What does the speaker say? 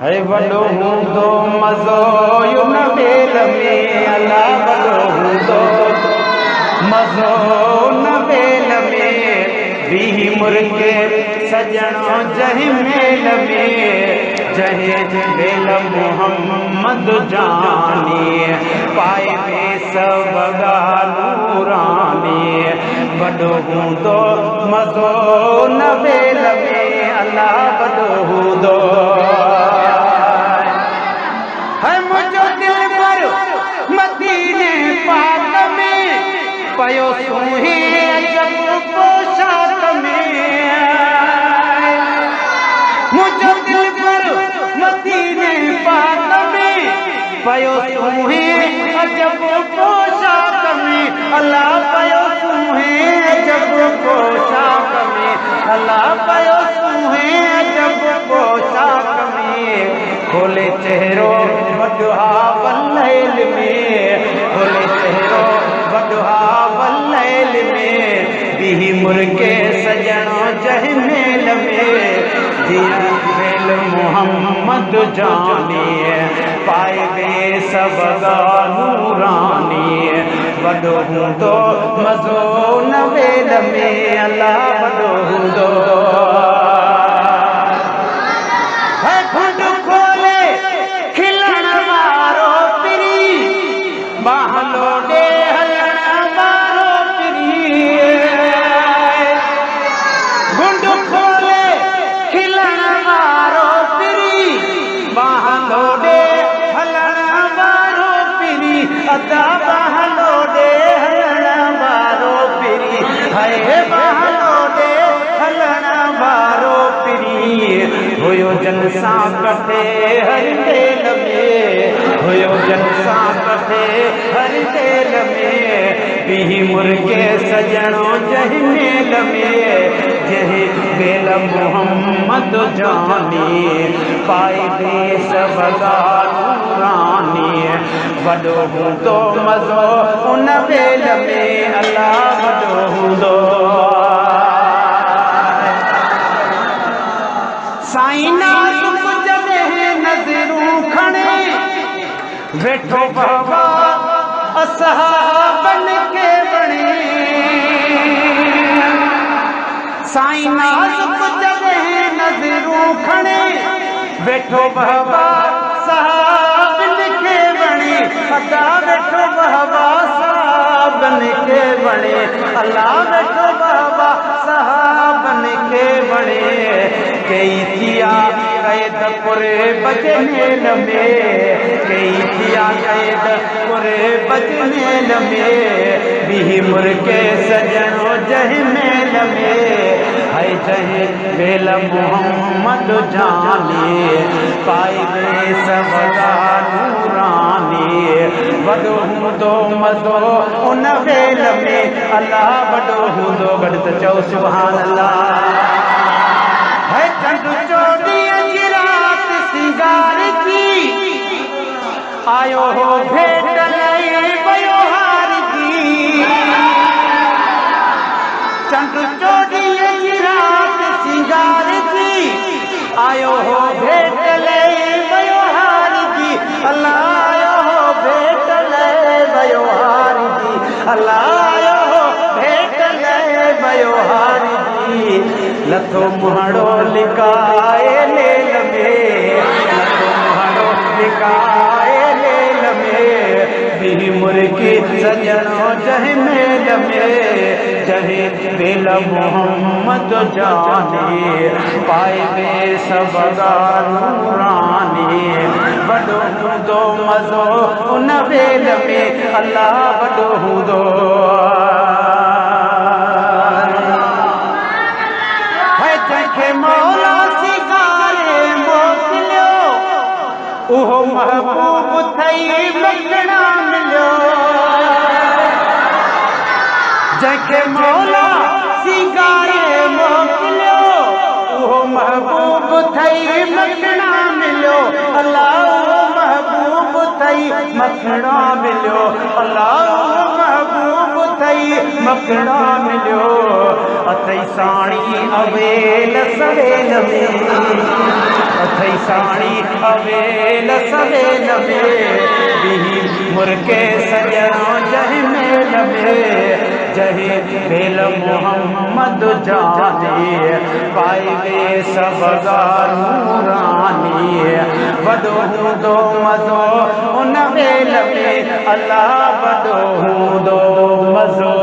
है वॾो हूंदो मज़ो उन बेल में, अला वॾो हूंदो मज़ो उन बेल में, बीह मुर्गे सजणो जंहिं मेल में, जंहिं बेल मोहम्मद जानी पाए में सब नूरानी, वॾो हूंदो मज़ो उन बेल में, अला वॾो हूंदो। है मुंहिंजो दिल पर मदीने पाक में पयो सुही अजब पोशाक में, मुंहिंजो दिल पर मदीने पाक में पयो सुही अजब पोशाक में, अला पयो सुही अजब पोशाक में, अला पयो सुही अजब पोशाक में, खोले चेहरो वॾुहा वल्लैल में, खोले चेहरो वॾुहा वल्लैल में, बीह मुर्गे सजणो जंहिं मेल में, जीअं बेल मोहम्मद जानी पाए में सब नूरानी, वॾो हूंदो मज़ो उन बेल में, अला वॾो हूंदो। बाहलोडे हलण वारो पिरी, गुंड खोले खिलण वारो पिरी, बाहलोडे हलण वारो पिरी, अदा बाहलोडे हलण वारो पिरी, हाय बाहलोडे हलण वारो पिरी, हुयो जलसा कटे हर बेल में, हुयो जलसा कटे हर बेल में, बीह मुर्गे सजणो जंहिं मेल में, जंहिं बेल मोहम्मद जानी पाए में सब नूरानी, वॾो हूंदो मज़ो उन बेल में, अला वॾो हूंदो। साईं नाज़ुक जॾहिं नज़रूं खणे वेठो बाबा असहाबन के बणे, साईं नाज़ुक जॾहिं नज़रूं खणे वेठो बाबा सहाबन के बणे, अदा वेठो बाबा सहाबन के बणे, अला वेठो बाबा सहाबन के बणे, कई थिया कैद पुरे बजनेल में, कई थिया कैद पुरे बजनेल में, बीह मुर्गे सजणो जंहिं मेल में, है जंहिं बेल मोहम्मद जानी पाए में सब नूरानी, वॾो हूंदो मज़ो उन बेल में, अला वॾो हूंदो। गॾु त चओ सुभान अल्लाह। है चंद चोॾीअ जी राति सिंगार की, आयो हो भेट लई वयो हार की, चंद चोॾीअ जी राति सिंगार की, आयो हो भेट लई वयो हार की, अला आयो हो भेट लई वयो हार की, अला आयो हो भेट लई वयो हार की, लथो मुहाड़ो लिकाए लेल में, लथो मुहाड़ो लिकाए लेल में, बीह मुर्गे सजणो जंहिं मेल में, जंहिं बेल मोहम्मद जानी पाए में सब नूरानी, वॾो हूंदो मज़ो उन बेल में, अला वॾो हूंदो। जंहिंखे मौला सिगारे मोकिलियो, उहो महबूब थई मखणा मिलियो, जंहिंखे मौला सिगारे मोकिलियो, उहो महबूब थई मखणा मिलियो, अला महबूब थई मखणा मिलियो, अला महबूब थई मकड़ा मिलियो अथई साड़ी अवेल सवेल में अथई साड़ी अवेल सवेल में बिही मुर्के सजनो जह मेल में जहे बेल मोहम्मद जाने पाए सबगार नूरानी वदो हूंदो मज़ो उन वेल में अल्लाह वदो हूंदो मज़ो